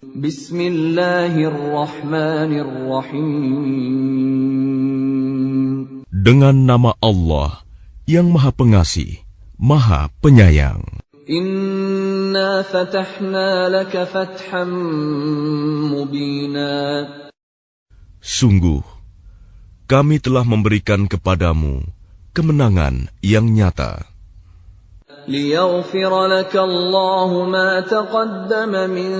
Bismillahirrahmanirrahim. Dengan nama Allah yang Maha Pengasih, Maha Penyayang. Inna fatahna laka fatham mubina. Sungguh, kami telah memberikan kepadamu kemenangan yang nyata. ليغفر لك الله ما تقدم من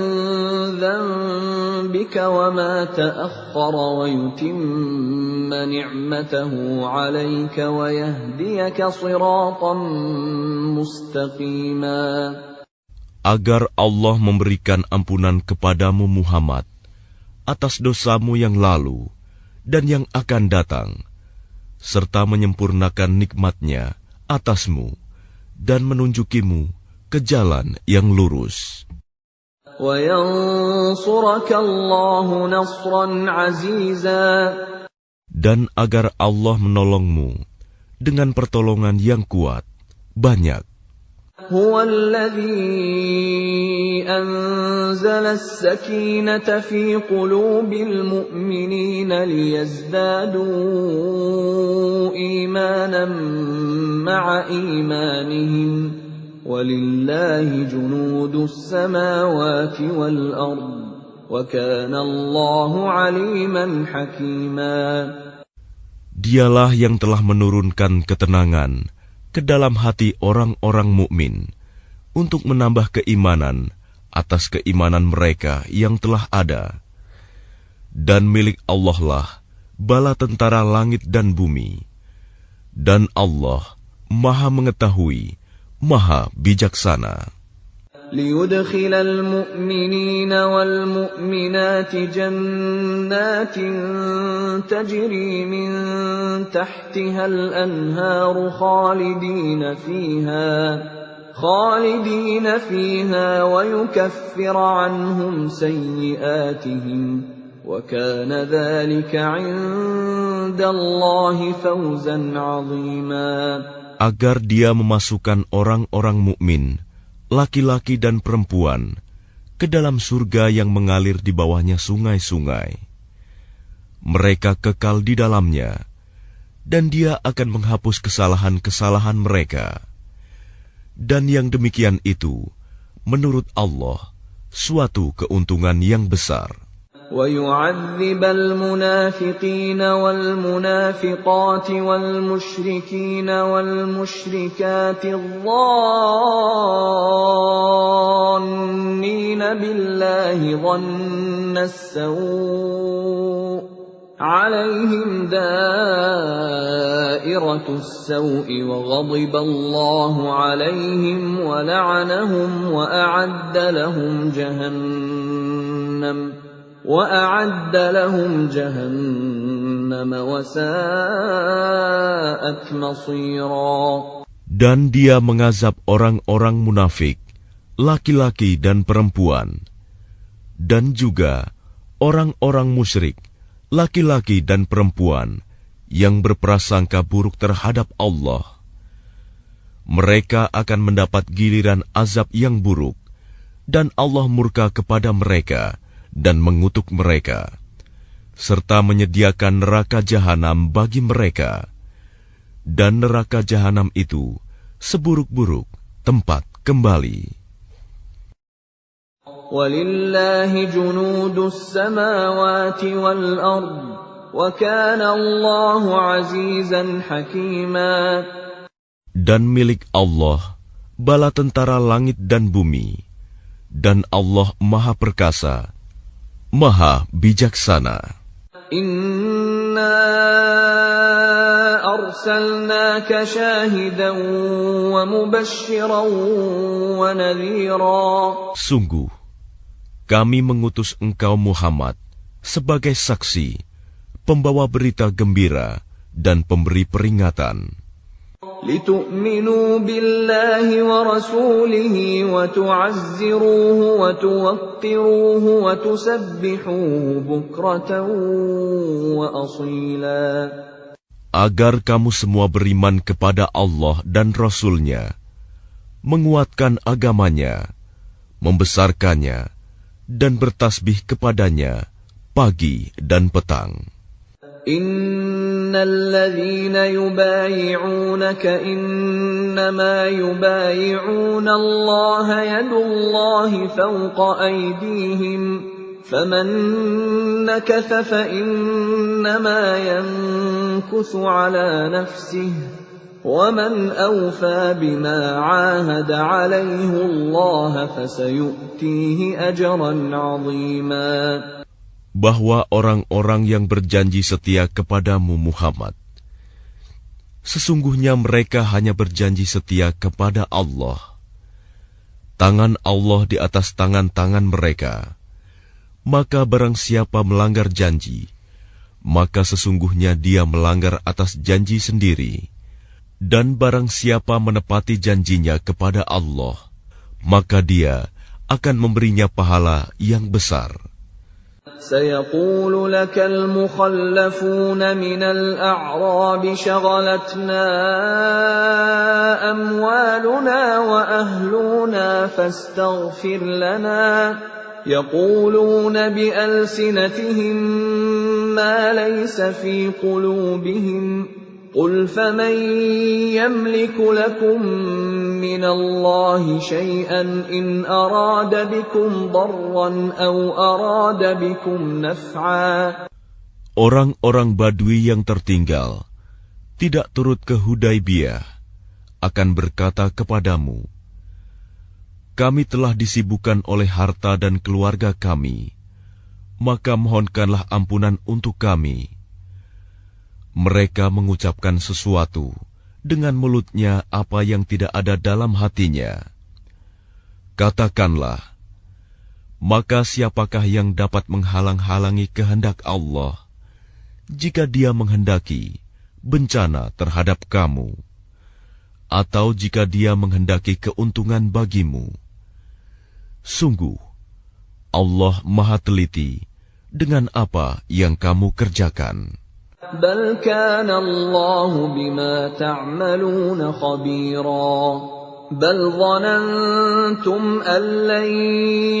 ذنبك وما تأخر ويتم نعمته عليك ويهديك صراطا مستقيما. Agar Allah memberikan ampunan kepadamu Muhammad atas dosamu yang lalu dan yang akan datang, serta menyempurnakan nikmat-Nya atasmu dan menunjukimu ke jalan yang lurus. Dan agar Allah menolongmu dengan pertolongan yang kuat, banyak. هو الذي أنزل السكينة في قلوب المؤمنين ليزدادوا إيمانا مع إيمانهم ولله جنود السماوات والأرض وكان الله عليما حكيما. Dialah yang telah menurunkan ketenangan ke dalam hati orang-orang mukmin untuk menambah keimanan atas keimanan mereka yang telah ada. Dan milik Allah lah bala tentara langit dan bumi. Dan Allah Maha mengetahui, Maha bijaksana. ليدخل المؤمنين والمؤمنات جنات تجري من تحتها الأنهار خالدين فيها ويكفر عنهم سيئاتهم وكان ذلك عند الله فوزا عظيما. Agar Dia memasukkan orang-orang mukmin, laki-laki dan perempuan, ke dalam surga yang mengalir di bawahnya sungai-sungai. Mereka kekal di dalamnya, dan Dia akan menghapus kesalahan-kesalahan mereka. Dan yang demikian itu, menurut Allah, suatu keuntungan yang besar. وَيُعَذِّبَ الْمُنَافِقِينَ وَالْمُنَافِقَاتِ وَالْمُشْرِكِينَ وَالْمُشْرِكَاتِ الظَّانِّينَ بِاللَّهِ ظَنَّ السَّوْءِ عَلَيْهِمْ دَائِرَةُ السَّوْءِ وَغَضِبَ اللَّهُ عَلَيْهِمْ وَلَعَنَهُمْ وَأَعَدَّ لَهُمْ جَهَنَّمَ وَسَاءَتْ مَصِيرًا. Dan Dia mengazab orang-orang munafik, laki-laki dan perempuan, dan juga orang-orang musyrik, laki-laki dan perempuan, yang berprasangka buruk terhadap Allah. Mereka akan mendapat giliran azab yang buruk, dan Allah murka kepada mereka dan mengutuk mereka, serta menyediakan neraka jahanam bagi mereka. Dan neraka jahanam itu seburuk-buruk tempat kembali. وَلِلَّهِ جُنُودُ السَّمَاوَاتِ وَالْأَرْضِ وَكَانَ اللَّهُ عَزِيزًا حَكِيمًا. Dan milik Allah bala tentara langit dan bumi, dan Allah Maha Perkasa, Maha bijaksana. Inna arsalnaka syahidan wa mubasysyiran wa nadhira. Sungguh, kami mengutus engkau Muhammad sebagai saksi, pembawa berita gembira dan pemberi peringatan. لِتُؤْمِنُوا بِاللَّهِ وَرَسُولِهِ وَتُعَزِّرُوهُ وَتُوَقِّرُوهُ وَتُسَبِّحُوهُ بُكْرَةً وَأَصِيلًا. Agar kamu semua beriman kepada Allah dan Rasul-Nya, menguatkan agamanya, membesarkannya, dan bertasbih kepadanya pagi dan petang. Innalladzina yubayi'unaka innama yubayi'una Allah yadullahi fawqa aydihim faman nakatha fa innama yankuthu ala nafsihi وَمَنْ أَوْفَى بِمَا عَاهَدَ عَلَيْهِ اللَّهَ فَسَيُؤْتِيهِ أَجْرًا عَظِيمًا. Bahwa orang-orang yang berjanji setia kepadamu Muhammad, sesungguhnya mereka hanya berjanji setia kepada Allah. Tangan Allah di atas tangan-tangan mereka. Maka barang siapa melanggar janji, maka sesungguhnya dia melanggar atas janji sendiri. Dan barang siapa menepati janjinya kepada Allah, maka dia akan memberinya pahala yang besar. سيقول لك المخلفون من الأعراب شغلتنا أموالنا وأهلنا فاستغفر لنا يقولون بألسنتهم ما ليس في قلوبهم قل فمن يملك لكم من الله شيئا إن أراد بكم ضرا أو أراد بكم نفعا. Orang-orang Badui yang tertinggal, tidak turut ke Hudaibiyah, akan berkata kepadamu, kami telah disibukkan oleh harta dan keluarga kami, maka mohonkanlah ampunan untuk kami. Mereka mengucapkan sesuatu dengan mulutnya apa yang tidak ada dalam hatinya. Katakanlah, maka siapakah yang dapat menghalang-halangi kehendak Allah jika Dia menghendaki bencana terhadap kamu, atau jika Dia menghendaki keuntungan bagimu? Sungguh, Allah Maha Teliti dengan apa yang kamu kerjakan. بل كان الله بما تعملون خبيرا بل ظننتم أن لن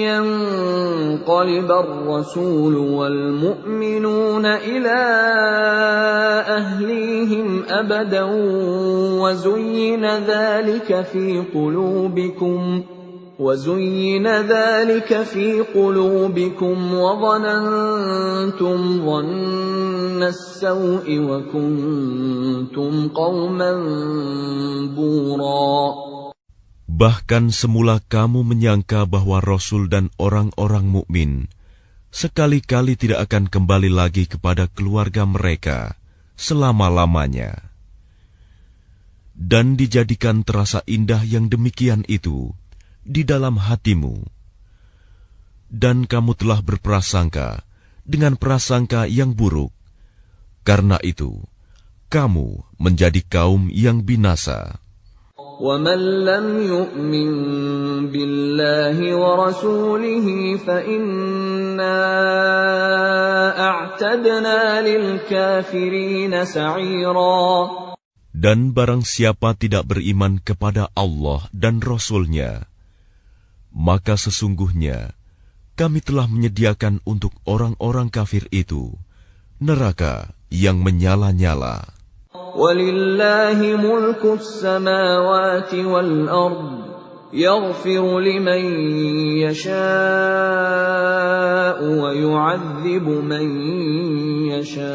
ينقلب الرسول والمؤمنون إلى أهليهم أبدا وزين ذلك في قلوبكم وظننتم ظن السوء وكنتم قوما بورا. Bahkan semula kamu menyangka bahwa Rasul dan orang-orang mukmin sekali-kali tidak akan kembali lagi kepada keluarga mereka selama-lamanya. Dan dijadikan terasa indah yang demikian itu di dalam hatimu. Dan kamu telah berprasangka dengan prasangka yang buruk. Karena itu, kamu menjadi kaum yang binasa. وَمَنْ لَمْ يُؤْمِنْ بِاللَّهِ وَرَسُولِهِ فَإِنَّا أَعْتَدْنَا لِلْكَافِرِينَ سَعِيرًا. Dan barang siapa tidak beriman kepada Allah dan Rasul-Nya, maka sesungguhnya kami telah menyediakan untuk orang-orang kafir itu neraka yang menyala-nyala. وَلِلَّهِ مُلْكُ السَّمَاوَاتِ وَالْأَرْضِ يَغْفِرُ لِمَن يَشَاءُ وَيُعَذِّبُ مَن يَشَاءُ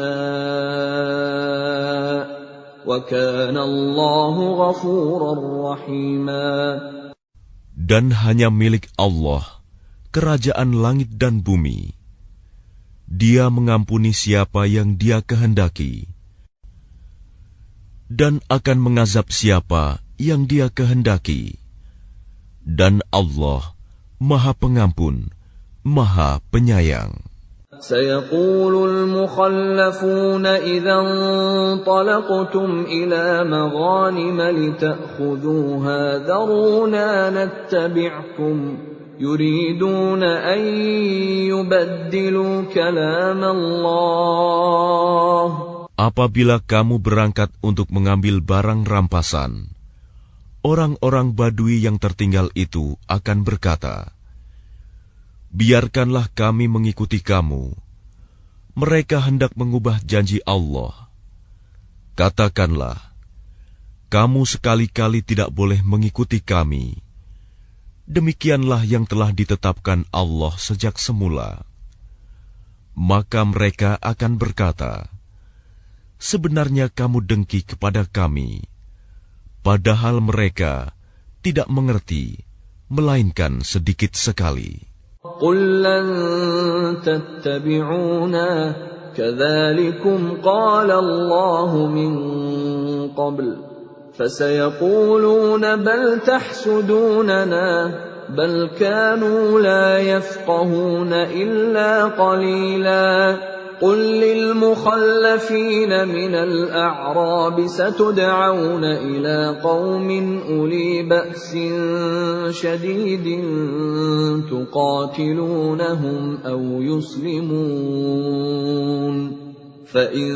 وَكَانَ اللَّهُ غَفُورًا رَّحِيمًا. Dan hanya milik Allah kerajaan langit dan bumi. Dia mengampuni siapa yang Dia kehendaki, dan akan mengazab siapa yang Dia kehendaki. Dan Allah Maha Pengampun, Maha Penyayang. سيقول المخلفون إذا انطلقتم إلى مغانم لتأخذوها ذرونا نتبعكم يريدون أن يبدلوا كلام الله. Apabila kamu berangkat untuk mengambil barang rampasan, orang-orang Badui yang tertinggal itu akan berkata, biarkanlah kami mengikuti kamu. Mereka hendak mengubah janji Allah. Katakanlah, kamu sekali-kali tidak boleh mengikuti kami. Demikianlah yang telah ditetapkan Allah sejak semula. Maka mereka akan berkata, sebenarnya kamu dengki kepada kami, padahal mereka tidak mengerti, melainkan sedikit sekali. قُل لَّن تَتَّبِعُونَا كَذَلِكُمْ قَالَ اللَّهُ مِن قَبْلُ فَسَيَقُولُونَ بَلْ تَحْسُدُونَنَا بَلْ كَانُوا لَا يَفْقَهُونَ إِلَّا قَلِيلًا قُل لِّلْمُخَلَّفِينَ مِنَ الْأَعْرَابِ سَتُدْعَوْنَ إِلَىٰ قَوْمٍ أُولِي بَأْسٍ شَدِيدٍ تُقَاتِلُونَهُمْ أَوْ يُسْلِمُونَ فَإِن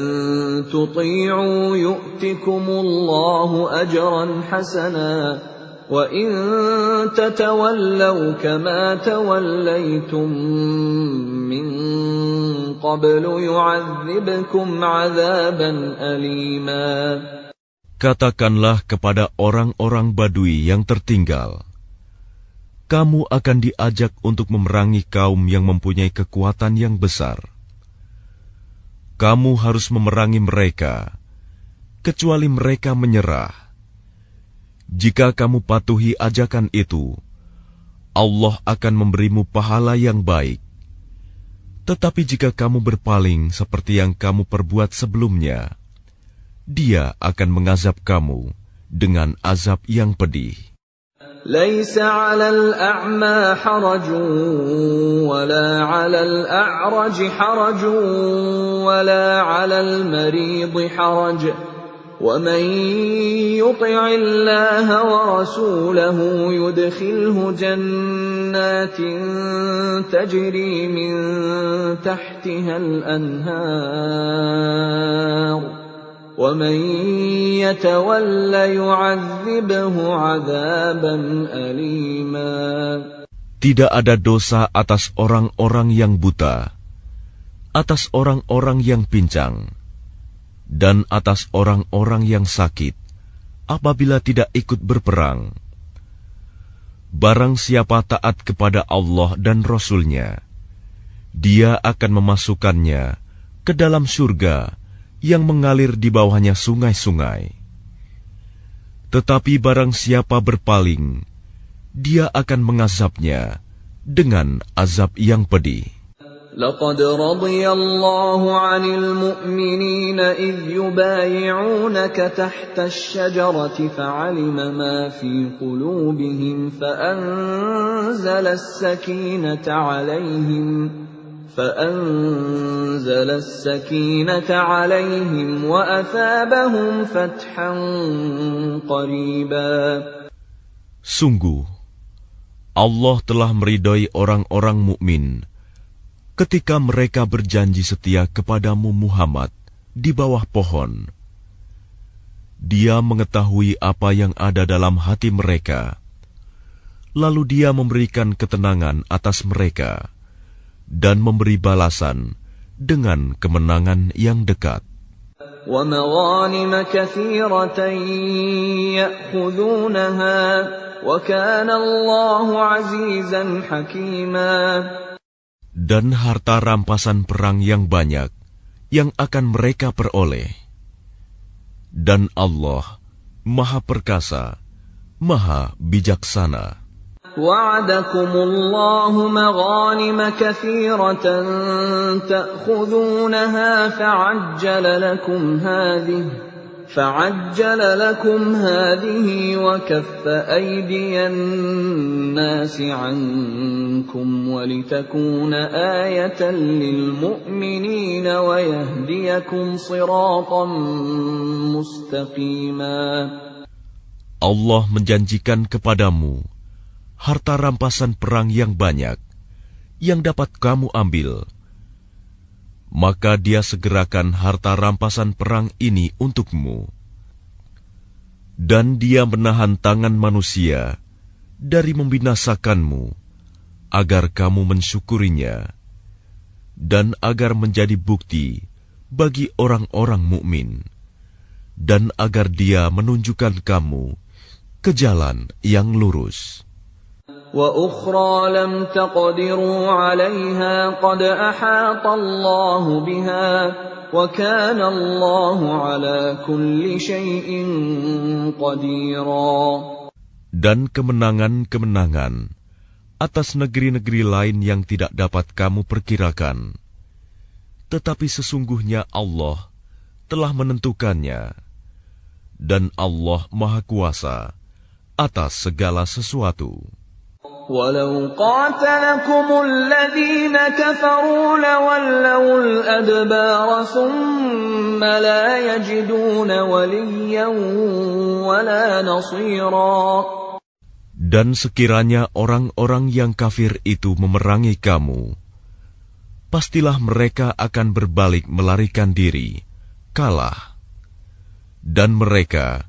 تُطِيعُوا يُؤْتِكُمُ اللَّهُ أَجْرًا حَسَنًا وَإِن تَتَوَلَّوْا كَمَا تَوَلَّيْتُم مِّن قَبْلُ يُعَذِّبْكُمْ عَذَابًا أَلِيمًا. Katakanlah kepada orang-orang Badui yang tertinggal, kamu akan diajak untuk memerangi kaum yang mempunyai kekuatan yang besar. Kamu harus memerangi mereka, kecuali mereka menyerah. Jika kamu patuhi ajakan itu, Allah akan memberimu pahala yang baik. Tetapi jika kamu berpaling seperti yang kamu perbuat sebelumnya, Dia akan mengazab kamu dengan azab yang pedih. لَيْسَ عَلَى الْأَعْمَى حَرَجٌ وَلَا عَلَى الْأَعْرَجِ حَرَجٌ وَلَا عَلَى الْمَرِيضِ حَرَجٌ وَمَن يُطِعِ اللَّهَ وَرَسُولَهُ يُدْخِلْهُ جَنَّاتٍ تَجْرِي مِن تَحْتِهَا الْأَنْهَارُ وَمَن يَتَوَلَّ يُعَذِّبْهُ عَذَابًا أَلِيمًا. Tidak ada dosa atas orang-orang yang buta, atas orang-orang yang pincang, dan atas orang-orang yang sakit, apabila tidak ikut berperang. Barang siapa taat kepada Allah dan Rasul-Nya, Dia akan memasukkannya ke dalam surga yang mengalir di bawahnya sungai-sungai. Tetapi barang siapa berpaling, Dia akan mengazabnya dengan azab yang pedih. لَقَدْ رَضِيَ اللَّهُ عَنِ الْمُؤْمِنِينَ إِذْ يُبَايِعُونَكَ تَحْتَ الشَّجَرَةِ فَعَلِمَ مَا فِي قُلُوبِهِمْ فَأَنزَلَ السَّكِينَةَ عَلَيْهِمْ وَأَثَابَهُمْ فَتْحًا قَرِيبًا. Sungguh, Allah telah meridai orang-orang mukmin ketika mereka berjanji setia kepadamu Muhammad di bawah pohon. Dia mengetahui apa yang ada dalam hati mereka, lalu Dia memberikan ketenangan atas mereka dan memberi balasan dengan kemenangan yang dekat. وَمَغَانِمَ كَثِيرَةً يَأْخُذُونَهَا وَكَانَ اللَّهُ عَزِيزًا حَكِيمًا. Dan harta rampasan perang yang banyak yang akan mereka peroleh. Dan Allah Maha Perkasa, Maha Bijaksana. وَعَدَكُمُ اللَّهُ مَغَانِمَ كَثِيرَةً تَأْخُذُونَهَا فَعَجَّلَ لَكُمْ هَٰذِهِ وَكَفَّ أَيْدِيَ النَّاسِ عَنكُمْ وَلِتَكُونَ آيَةً لِّلْمُؤْمِنِينَ وَيَهْدِيَكُمْ صِرَاطًا مُّسْتَقِيمًا. Allah menjanjikan kepadamu harta rampasan perang yang banyak yang dapat kamu ambil. Maka Dia segerakan harta rampasan perang ini untukmu. Dan Dia menahan tangan manusia dari membinasakanmu agar kamu mensyukurinya, dan agar menjadi bukti bagi orang-orang mukmin, dan agar Dia menunjukkan kamu ke jalan yang lurus. وَأُخْرَى لَمْ تَقْدِرُوا عَلَيْهَا قَدْ أَحَاطَ اللَّهُ بِهَا وَكَانَ اللَّهُ عَلَى كُلِّ شَيْءٍ قَدِيرًا. Dan kemenangan-kemenangan atas negeri-negeri lain yang tidak dapat kamu perkirakan, tetapi sesungguhnya Allah telah menentukannya, dan Allah Maha Kuasa atas segala sesuatu. وَلَوْ قَاتَلَكُمُ الَّذِينَ كَفَرُوا لَوَلَّوُا الْأَدْبَارَ ثُمَّ لَا يَجِدُونَ وَلِيًّا وَلَا نَصِيرًا. Dan sekiranya orang-orang yang kafir itu memerangi kamu, pastilah mereka akan berbalik melarikan diri, kalah, dan mereka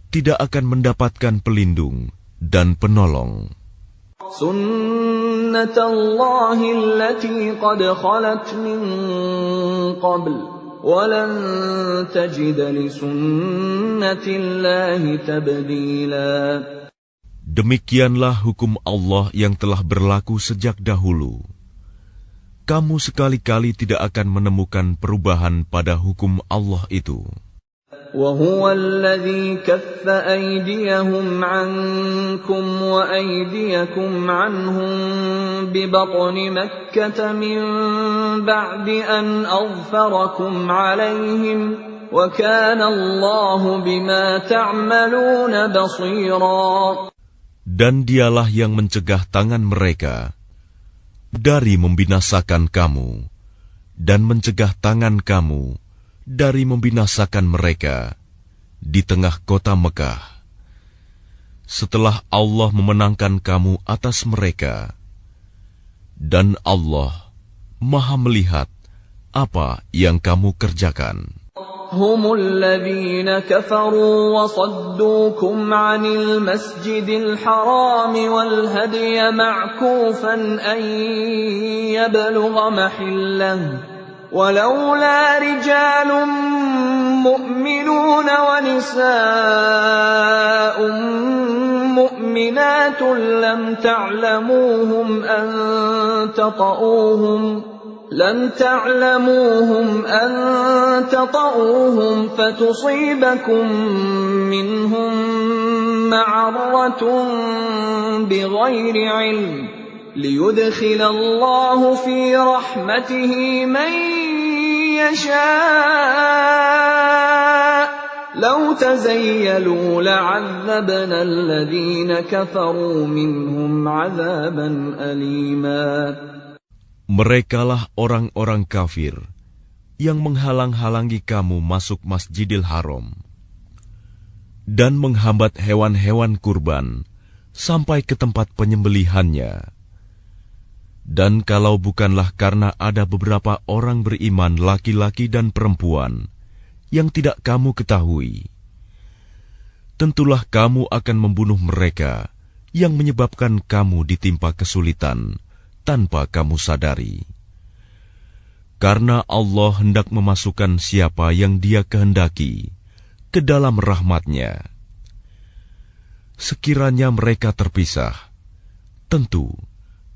tidak akan mendapatkan pelindung dan penolong. سُنَّةَ اللَّهِ الَّتِي قَدْ خَلَتْ مِن قَبْلُ وَلَن تَجِدَ لِسُنَّةِ اللَّهِ تَبْدِيلًا. Demikianlah hukum Allah yang telah berlaku sejak dahulu. Kamu sekali-kali tidak akan menemukan perubahan pada hukum Allah itu. وَهُوَ الَّذِي كَفَّ أَيْدِيَهُمْ عَنكُمْ وَأَيْدِيَكُمْ عَنْهُمْ بِبَطْنِ مَكَّةَ مِنْ بَعْدِ أَنْ أَظْفَرَكُمْ عَلَيْهِمْ وَكَانَ اللَّهُ بِمَا تَعْمَلُونَ بَصِيرًا. Dan Dialah yang mencegah tangan mereka dari membinasakan kamu, dan mencegah tangan kamu dari membinasakan mereka di tengah kota Mekah, setelah Allah memenangkan kamu atas mereka. Dan Allah Maha melihat apa yang kamu kerjakan. هم الذين كفروا وصدوكم عن المسجد الحرام والهدي معكوفا أن يبلغ محله ولولا رجال مؤمنون ونساء مؤمنات لم تعلموهم أن تطؤوهم فتصيبكم منهم معرة بغير علم ليدخل الله في رحمته من يشاء لو تزيلوا لعذبنا الذين كفروا منهم عذابا أليما. Merekalah orang-orang kafir yang menghalang-halangi kamu masuk Masjidil Haram dan menghambat hewan-hewan kurban sampai ke tempat penyembelihannya. Dan kalau bukanlah karena ada beberapa orang beriman laki-laki dan perempuan yang tidak kamu ketahui, tentulah kamu akan membunuh mereka yang menyebabkan kamu ditimpa kesulitan tanpa kamu sadari. Karena Allah hendak memasukkan siapa yang Dia kehendaki ke dalam rahmat-Nya. Sekiranya mereka terpisah, tentu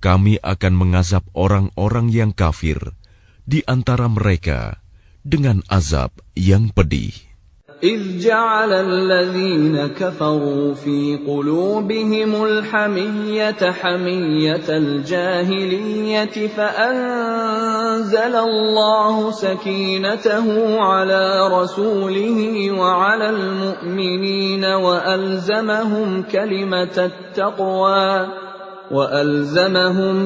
kami akan mengazab orang-orang yang kafir di antara mereka dengan azab yang pedih. إذ جعل الذين كفروا في قلوبهم الحمية حمية الجاهلية فأنزل الله سكينته على رسوله وعلى المؤمنين وألزمهم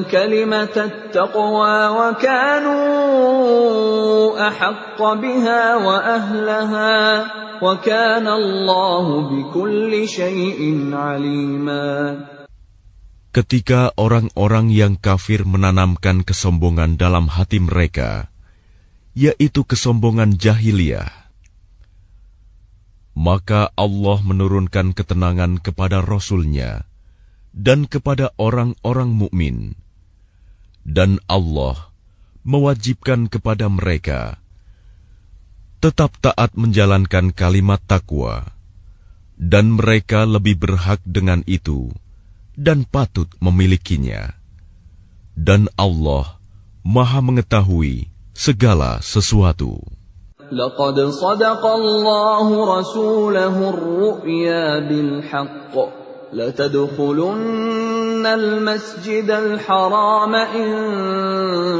كلمة التقوى وكانوا أحق بها وأهلها وكان الله بكل شيء عليما. Ketika orang-orang yang kafir menanamkan kesombongan dalam hati mereka, yaitu kesombongan jahiliyah, maka Allah menurunkan ketenangan kepada Rasul-Nya dan kepada orang-orang mukmin Dan Allah mewajibkan kepada mereka tetap taat menjalankan kalimat takwa, dan mereka lebih berhak dengan itu dan patut memilikinya. Dan Allah Maha mengetahui segala sesuatu. لقد صدق الله رسوله الرؤيا بالحق لتدخلن المسجد الحرام إن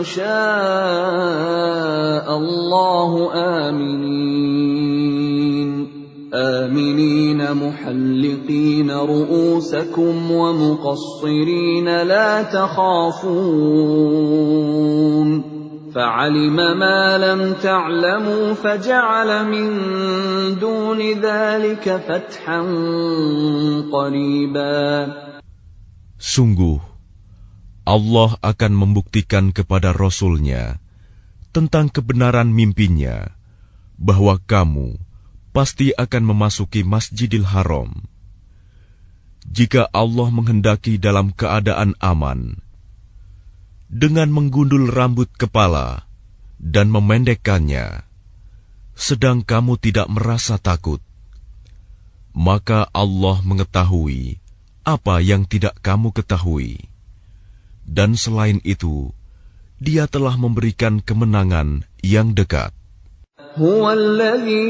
شاء الله آمنين محلقين رؤوسكم ومقصرين لا تخافون فعلم ما لم تعلموا فجعل من دون ذلك فتحا قريبا. Sungguh, Allah akan membuktikan kepada Rasul-Nya tentang kebenaran mimpinya bahwa kamu pasti akan memasuki Masjidil Haram. Jika Allah menghendaki dalam keadaan aman, dengan menggundul rambut kepala dan memendekkannya, sedang kamu tidak merasa takut, maka Allah mengetahui apa yang tidak kamu ketahui. Dan selain itu, Dia telah memberikan kemenangan yang dekat. هو الذي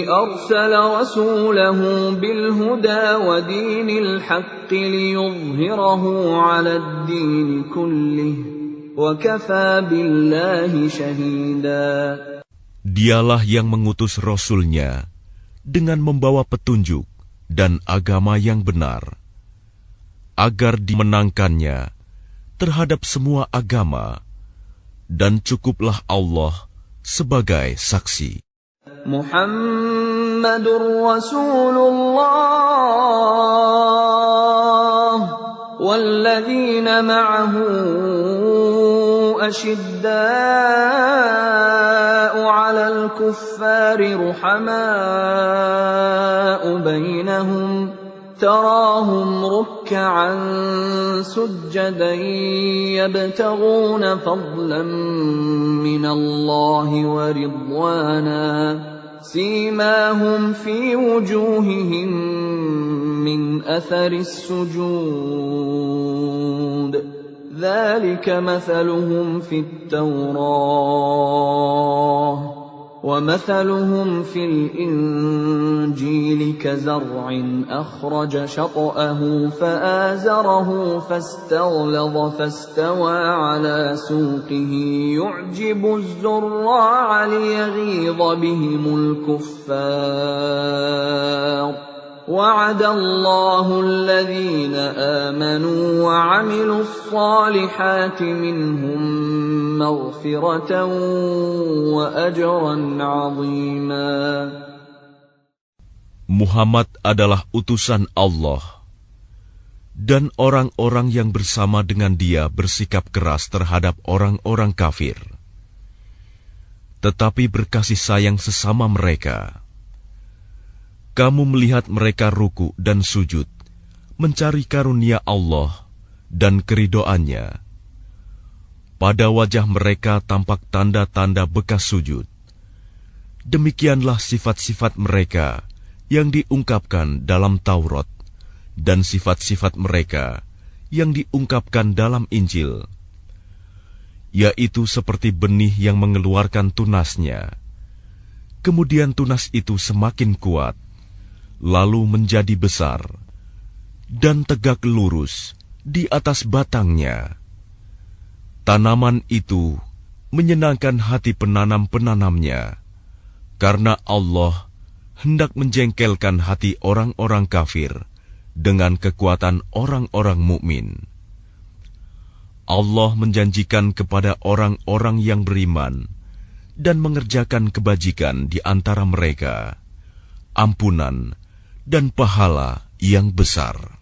أرسل رسوله بالهدى ودين الحق ليظهره على الدين كله وكفى بالله شهيدا. Dialah yang mengutus Rasul-Nya dengan membawa petunjuk dan agama yang benar, agar dimenangkannya terhadap semua agama, dan cukuplah Allah sebagai saksi. Muhammadur Rasulullah walladzina ma'ahu ashidda'u 'alal kuffari ruhama'u bainahum تراهم ركعا سجدا يبتغون فضلا من الله ورضوانا سيماهم في وجوههم من أثر السجود ذلك مثلهم في التوراة ومثلهم في الإنجيل كزرع أخرج شطأه فآزره فاستغلظ فاستوى على سوقه يعجب الزراع ليغيظ بهم الكفار وعد الله الذين آمنوا وعملوا الصالحات منهم مغفرة وأجرا عظيما. Muhammad adalah utusan Allah, dan orang-orang yang bersama dengan dia bersikap keras terhadap orang-orang kafir, tetapi berkasih sayang sesama mereka. Kamu melihat mereka ruku dan sujud, mencari karunia Allah dan keridoannya. Pada wajah mereka tampak tanda-tanda bekas sujud. Demikianlah sifat-sifat mereka yang diungkapkan dalam Taurat, dan sifat-sifat mereka yang diungkapkan dalam Injil, yaitu seperti benih yang mengeluarkan tunasnya. Kemudian tunas itu semakin kuat, lalu menjadi besar, dan tegak lurus di atas batangnya. Tanaman itu menyenangkan hati penanam-penanamnya, karena Allah hendak menjengkelkan hati orang-orang kafir dengan kekuatan orang-orang mukmin. Allah menjanjikan kepada orang-orang yang beriman dan mengerjakan kebajikan di antara mereka ampunan dan pahala yang besar.